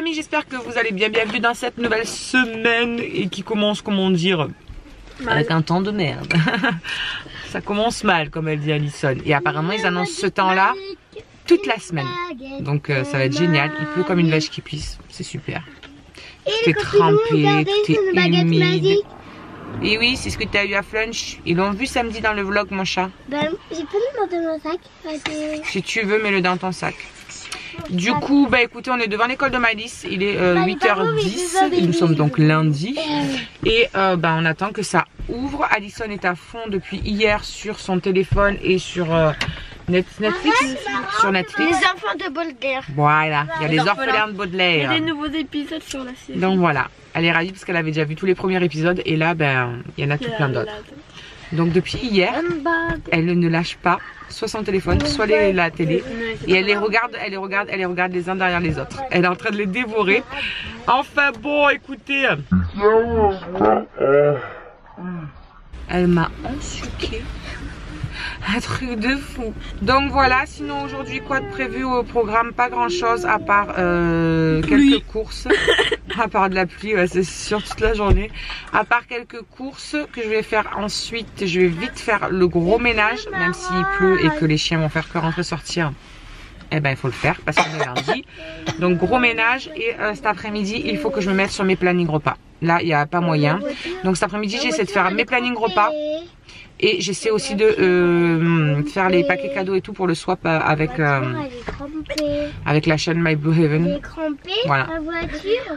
amis, j'espère que vous allez bien. Bienvenue dans cette nouvelle semaine et qui commence, comment dire, avec un temps de merde. Ça commence mal, comme elle dit Alison. Et apparemment, ils annoncent ce temps-là toute la semaine. Donc ça va être génial. Il pleut comme une vache qui pisse. C'est super. Tout est trempé, tout est humide. Et oui, c'est ce que tu as eu à Flunch. Ils l'ont vu samedi dans le vlog, mon chat. Ben, j'ai pas mis dans mon sac. Si tu veux, mets-le dans ton sac. Du coup, bah écoutez, on est devant l'école de Maëlys. Il est 8h10 et nous sommes donc lundi. Et bah, on attend que ça ouvre. Alison est à fond depuis hier sur son téléphone et sur Netflix. Sur Netflix. Les enfants de Baudelaire. Voilà, il y a les orphelins de Baudelaire. Il y a des nouveaux épisodes sur la série. Donc voilà, elle est ravie parce qu'elle avait déjà vu tous les premiers épisodes. Et là, ben, il y en a tout plein d'autres. Donc depuis hier, elle ne lâche pas soit son téléphone, soit la télé. Et elle les regarde les uns derrière les autres. Elle est en train de les dévorer. Enfin bon, écoutez. Elle m'a ensuqué. Un truc de fou. Donc voilà, sinon aujourd'hui quoi de prévu au programme? Pas grand chose à part quelques courses. À part de la pluie, ouais, c'est sûr, toute la journée. À part quelques courses que je vais faire ensuite. Je vais vite faire le gros ménage, même s'il pleut et que les chiens vont faire que rentrer sortir. Eh ben il faut le faire parce qu'on est lundi. Donc gros ménage et cet après-midi il faut que je me mette sur mes plannings repas. Là il n'y a pas moyen. Donc cet après-midi j'essaie de faire mes plannings repas. Et j'essaie aussi de faire les paquets cadeaux et tout pour le swap avec la chaîne My Blue Heaven. Voilà.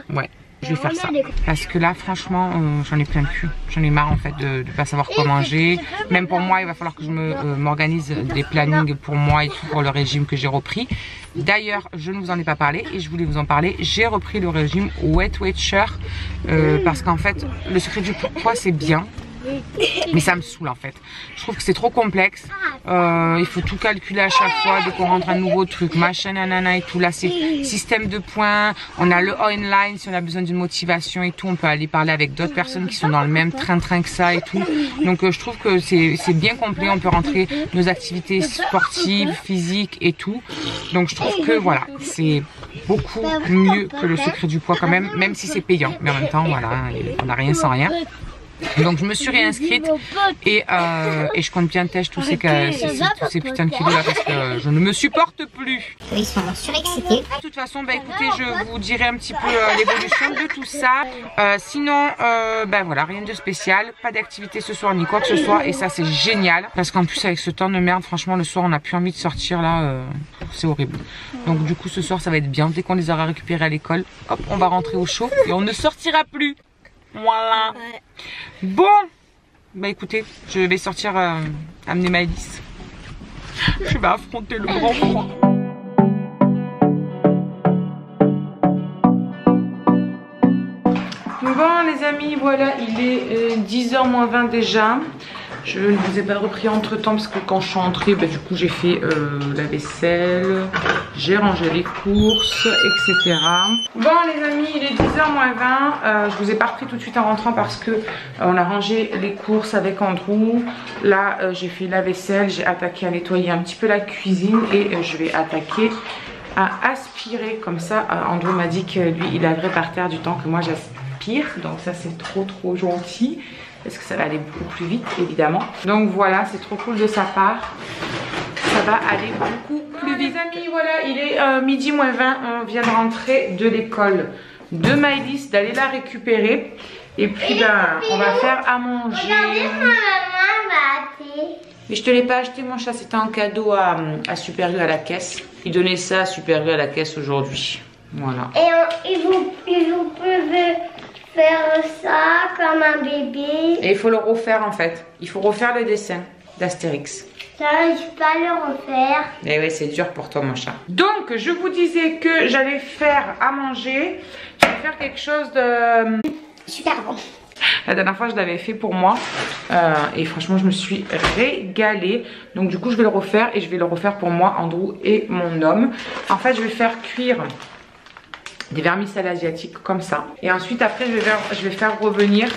Ouais, je vais faire ça. Parce que là, franchement, j'en ai plein le cul. J'en ai marre en fait de ne pas savoir quoi manger. Même pour moi, il va falloir que je m'organise des plannings pour moi et tout pour le régime que j'ai repris. D'ailleurs, je ne vous en ai pas parlé et je voulais vous en parler. J'ai repris le régime Weight Watcher parce qu'en fait, le secret du poids, c'est bien. Mais ça me saoule en fait. Je trouve que c'est trop complexe. Il faut tout calculer à chaque fois dès qu'on rentre un nouveau truc, machin, nanana et tout. Là c'est système de points. On a le online si on a besoin d'une motivation et tout. On peut aller parler avec d'autres personnes qui sont dans le même train-train que ça et tout. Donc je trouve que c'est bien complet. On peut rentrer nos activités sportives, physiques et tout. Donc je trouve que voilà, c'est beaucoup mieux que le secret du poids quand même. Même si c'est payant. Mais en même temps, voilà, on n'a rien sans rien. Donc je me suis réinscrite et je compte bien tester tous ces putains de kilos là parce que je ne me supporte plus. Ils sont surexcités. De toute façon, bah écoutez, je vous dirai un petit peu l'évolution de tout ça. Sinon, bah voilà, rien de spécial, pas d'activité ce soir ni quoi que ce soit et ça c'est génial parce qu'en plus avec ce temps de merde, franchement le soir on n'a plus envie de sortir là, c'est horrible. Donc du coup ce soir ça va être bien, dès qu'on les aura récupérés à l'école, hop on va rentrer au chaud et on ne sortira plus. Voilà. Ouais. Bon, bah écoutez, je vais sortir amener Maëlys. Je vais affronter le grand froid. Bon les amis, voilà, il est 10h moins 20 déjà. Je ne vous ai pas repris entre temps parce que quand je suis entrée, bah, du coup j'ai fait la vaisselle, j'ai rangé les courses, etc. Bon les amis, il est 10h moins 20. Je vous ai pas repris tout de suite en rentrant parce que on a rangé les courses avec Andrew. Là j'ai fait la vaisselle, j'ai attaqué à nettoyer un petit peu la cuisine et je vais attaquer à aspirer. Comme ça, Andrew m'a dit que lui il laverait par terre du temps que moi j'aspire. Donc ça c'est trop gentil. Parce que ça va aller beaucoup plus vite évidemment. Donc voilà, c'est trop cool de sa part. Ça va aller beaucoup plus vite. Les amis, voilà, il est midi moins 20. On vient de rentrer de l'école de Maëlys, d'aller la récupérer. Et puis ben, on va faire à manger. Regardez, ma maman m'a acheté. Mais je te l'ai pas acheté mon chat, c'était un cadeau à Super U à la caisse. Il donnait ça à Super U à la caisse aujourd'hui. Voilà. Et vous pouvez faire ça comme un bébé. Et il faut le refaire en fait. Il faut refaire le dessin d'Astérix. J'arrive pas à le refaire. Et oui, c'est dur pour toi mon chat. Donc je vous disais que j'allais faire à manger. Je vais faire quelque chose de super bon. La dernière fois je l'avais fait pour moi et franchement je me suis régalée. Donc du coup je vais le refaire et je vais le refaire pour moi, Andrew et mon homme. En fait je vais faire cuire des vermicelles asiatiques comme ça. Et ensuite après je vais faire revenir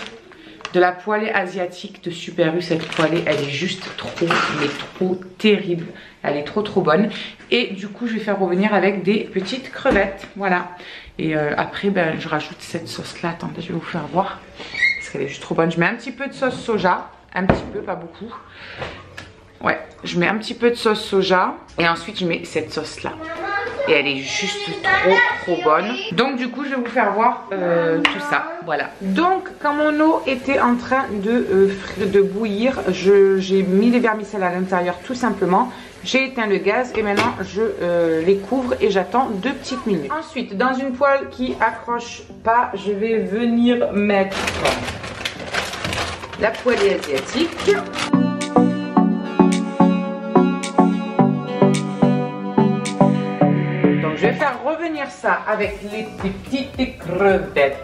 de la poêlée asiatique de Super U. Cette poêlée elle est juste trop, mais trop terrible. Elle est trop bonne. Et du coup je vais faire revenir avec des petites crevettes. Voilà. Et après, ben, je rajoute cette sauce-là. Attendez, je vais vous faire voir. Parce qu'elle est juste trop bonne. Je mets un petit peu de sauce soja. Un petit peu, pas beaucoup. Ouais, je mets un petit peu de sauce soja. Et ensuite, je mets cette sauce-là. Et elle est juste trop bonne. Donc du coup je vais vous faire voir tout ça. Voilà. Donc quand mon eau était en train de bouillir, j'ai mis les vermicelles à l'intérieur tout simplement. J'ai éteint le gaz et maintenant je les couvre et j'attends 2 petites minutes. Ensuite, dans une poêle qui accroche pas, je vais venir mettre la poêlée asiatique. Je vais faire revenir ça avec les petites crevettes.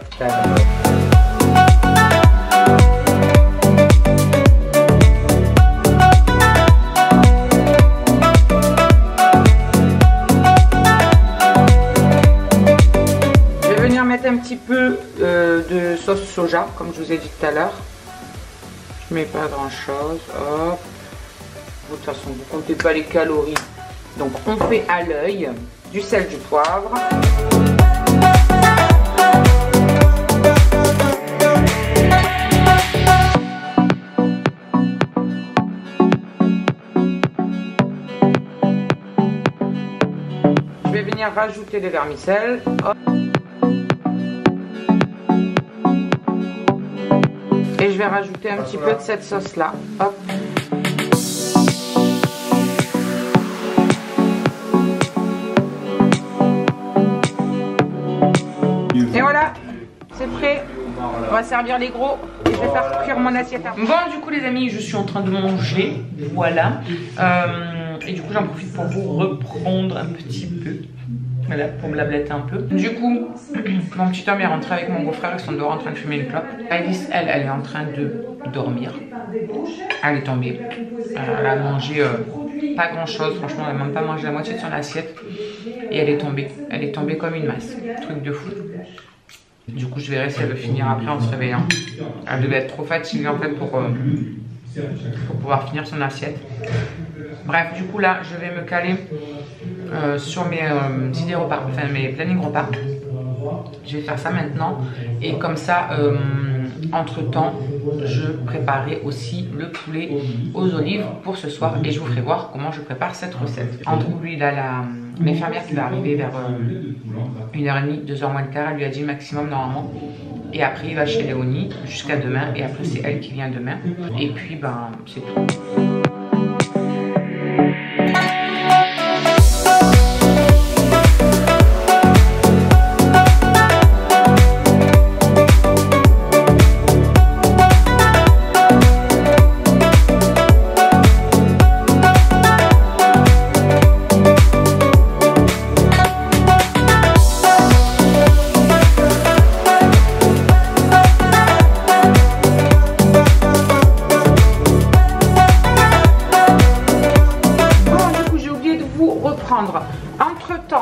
Je vais venir mettre un petit peu de sauce soja, comme je vous ai dit tout à l'heure. Je mets pas grand chose. Hop. De toute façon, vous comptez pas les calories. Donc on fait à l'œil. Du sel, du poivre. Je vais venir rajouter les vermicelles. Hop. Et je vais rajouter un petit peu de cette sauce là. Hop. Et voilà, c'est prêt. On va servir les gros et je vais faire cuire mon assiette. Bon, du coup les amis, je suis en train de manger. Voilà. Et du coup j'en profite pour vous reprendre un petit peu. Voilà, pour me la blêter un peu. Du coup, mon petit homme est rentré avec mon beau-frère. Ils sont dehors en train de fumer une clope. Alice, elle est en train de dormir. Elle est tombée. Elle a mangé pas grand chose. Franchement, elle n'a même pas mangé la moitié de son assiette. Et elle est tombée. Elle est tombée comme une masse. Truc de fou. Du coup, je verrai si elle veut finir après en se réveillant. Elle devait être trop fatiguée en fait pour pouvoir finir son assiette. Bref, du coup là, je vais me caler sur mes idées repas, enfin mes plannings repas. Je vais faire ça maintenant. Et comme ça, entre temps, je préparais aussi le poulet aux olives pour ce soir. Et je vous ferai voir comment je prépare cette recette. Entre lui, là, l'infirmière qui va arriver vers 1h30, 2h moins le quart, elle lui a dit maximum normalement. Et après, il va chez Léonie jusqu'à demain. Et après, c'est elle qui vient demain. Et puis, ben, c'est tout.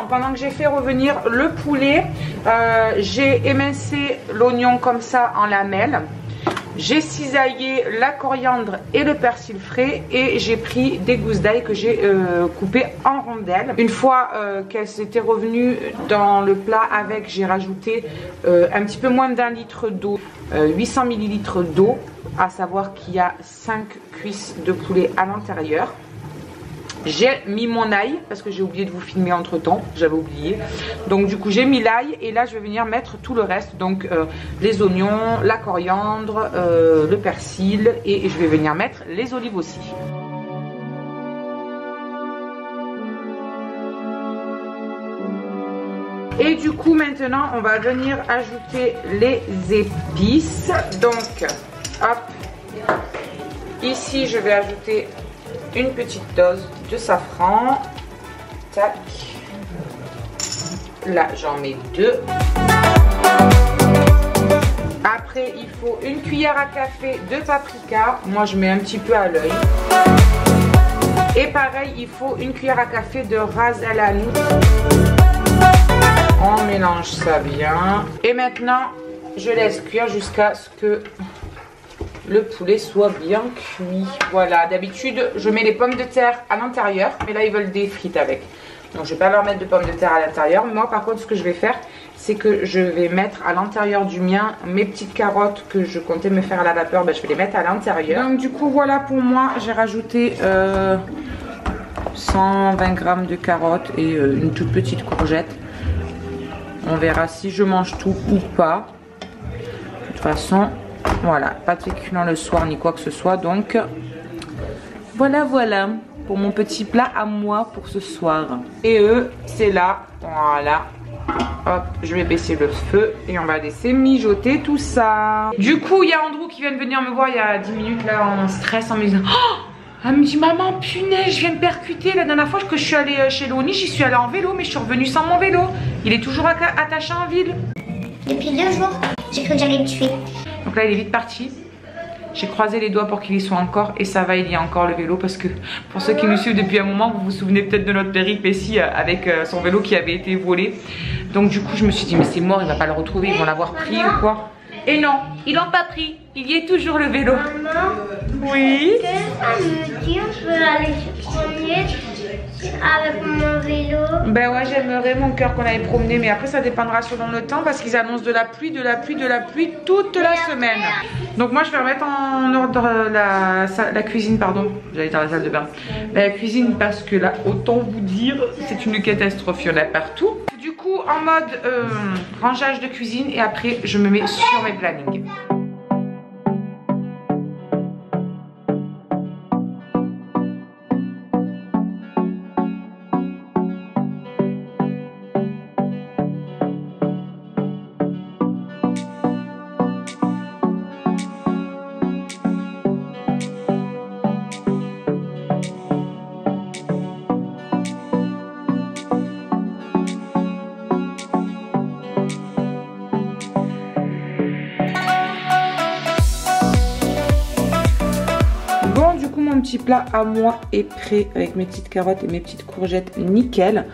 Pendant que j'ai fait revenir le poulet, j'ai émincé l'oignon comme ça en lamelles. J'ai cisaillé la coriandre et le persil frais et j'ai pris des gousses d'ail que j'ai coupées en rondelles. Une fois qu'elles étaient revenues dans le plat avec, j'ai rajouté un petit peu moins d'1 litre d'eau, 800 ml d'eau, à savoir qu'il y a 5 cuisses de poulet à l'intérieur. J'ai mis mon ail parce que j'ai oublié de vous filmer entre temps, j'avais oublié. Donc du coup j'ai mis l'ail et là je vais venir mettre tout le reste. Donc les oignons, la coriandre, le persil et je vais venir mettre les olives aussi. Et du coup maintenant on va venir ajouter les épices. Donc hop, ici je vais ajouter une petite dose de safran. Tac. Là j'en mets 2. Après il faut une cuillère à café de paprika. Moi je mets un petit peu à l'œil. Et pareil il faut une cuillère à café de ras el hanout. On mélange ça bien. Et maintenant je laisse cuire jusqu'à ce que le poulet soit bien cuit. Voilà, d'habitude je mets les pommes de terre à l'intérieur, mais là ils veulent des frites avec. Donc je vais pas leur mettre de pommes de terre à l'intérieur. Moi par contre ce que je vais faire, c'est que je vais mettre à l'intérieur du mien mes petites carottes que je comptais me faire à la vapeur. Ben, je vais les mettre à l'intérieur. Donc du coup voilà, pour moi j'ai rajouté 120 grammes de carottes et une toute petite courgette. On verra si je mange tout ou pas. De toute façon, voilà, pas de féculents le soir ni quoi que ce soit. Donc voilà pour mon petit plat à moi pour ce soir. Et eux, c'est là, voilà. Hop, je vais baisser le feu et on va laisser mijoter tout ça. Du coup, il y a Andrew qui vient de venir me voir il y a 10 minutes là en stress en me disant oh, elle me dit maman punaise, je viens de percuter. La dernière fois que je suis allée chez Léonie, j'y suis allée en vélo, mais je suis revenue sans mon vélo. Il est toujours attaché en ville. Depuis 2 jours, j'ai cru que j'allais le tuer. Donc là il est vite parti. J'ai croisé les doigts pour qu'il y soit encore et ça va, il y a encore le vélo parce que pour ceux qui nous suivent depuis un moment, vous vous souvenez peut-être de notre péripétie avec son vélo qui avait été volé. Donc du coup je me suis dit mais c'est mort, il va pas le retrouver, ils vont l'avoir pris ou quoi. Et non, ils l'ont pas pris, il y est toujours le vélo. Maman, oui. ça me dit on peut aller se promener avec mon vélo. Ben ouais, j'aimerais mon cœur qu'on aille promener, mais après ça dépendra selon le temps parce qu'ils annoncent de la pluie toute la semaine. Donc moi je vais remettre en ordre la cuisine, pardon, j'allais dire la salle de bain. La cuisine parce que là, autant vous dire, c'est une catastrophe, il y en a partout. Du coup en mode rangeage de cuisine et après je me mets sur mes plannings. Mon petit plat à moi est prêt avec mes petites carottes et mes petites courgettes nickel.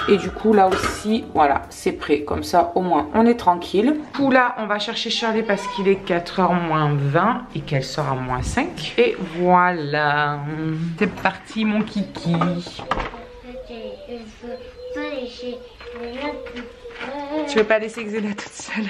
Et du coup là aussi voilà, c'est prêt, comme ça au moins on est tranquille. Du coup là on va chercher Shirley parce qu'il est 4h moins 20 et qu'elle sort à moins 5. Et voilà, c'est parti mon kiki. Tu veux pas laisser Xena toute seule?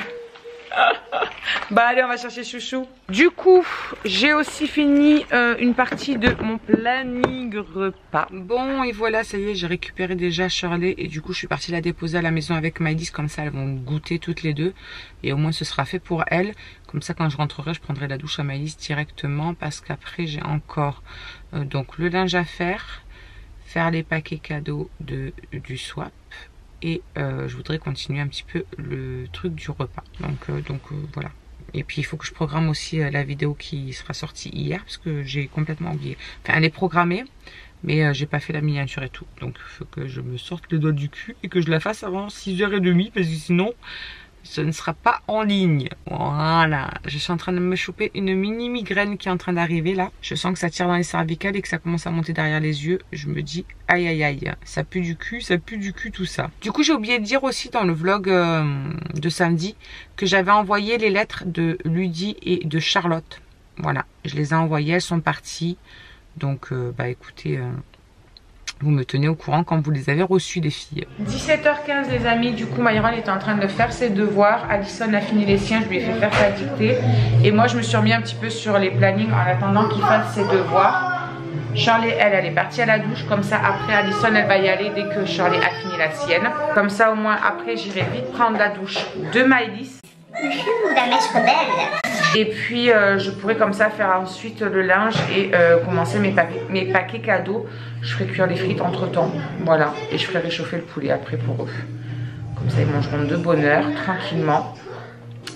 Bah allez, on va chercher chouchou. Du coup j'ai aussi fini une partie de mon planning repas. Bon et voilà, ça y est, j'ai récupéré déjà Shirley et du coup je suis partie la déposer à la maison avec Maëlys. Comme ça elles vont goûter toutes les deux et au moins ce sera fait pour elles. Comme ça quand je rentrerai je prendrai la douche à Maëlys directement parce qu'après j'ai encore donc le linge à faire les paquets cadeaux du swap. Et je voudrais continuer un petit peu le truc du repas. Donc voilà. Et puis il faut que je programme aussi la vidéo qui sera sortie hier. Parce que j'ai complètement oublié. Enfin elle est programmée. Mais j'ai pas fait la miniature et tout. Donc il faut que je me sorte le doigt du cul. Et que je la fasse avant 6h30. Parce que sinon ce ne sera pas en ligne. Voilà. Je suis en train de me choper une mini migraine qui est en train d'arriver là. Je sens que ça tire dans les cervicales et que ça commence à monter derrière les yeux. Je me dis aïe aïe aïe. Ça pue du cul tout ça. Du coup j'ai oublié de dire aussi dans le vlog de samedi que j'avais envoyé les lettres de Ludie et de Charlotte. Voilà. Je les ai envoyées, elles sont parties. Donc bah écoutez... vous me tenez au courant quand vous les avez reçus les filles. 17h15 les amis, du coup Myron était en train de faire ses devoirs. Alison a fini les siens, je lui ai fait faire sa dictée. Et moi je me suis remis un petit peu sur les plannings en attendant qu'il fasse ses devoirs. Shirley elle est partie à la douche, comme ça après Alison elle va y aller dès que Shirley a fini la sienne. Comme ça au moins après j'irai vite prendre la douche de Maëlys. La mèche rebelle. Et puis je pourrais comme ça faire ensuite le linge et commencer mes paquets cadeaux. Je ferai cuire les frites entre temps, voilà. Et je ferai réchauffer le poulet après pour eux. Comme ça ils mangeront de bonne heure, tranquillement.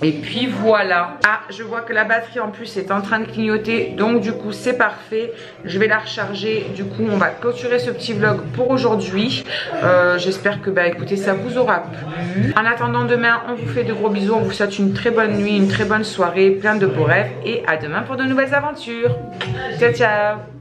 Et puis voilà. Ah, je vois que la batterie en plus est en train de clignoter. Donc du coup c'est parfait. Je vais la recharger. Du coup on va clôturer ce petit vlog pour aujourd'hui. J'espère que bah écoutez ça vous aura plu. En attendant demain on vous fait de gros bisous. On vous souhaite une très bonne nuit, une très bonne soirée, plein de beaux rêves. Et à demain pour de nouvelles aventures. Ciao ciao.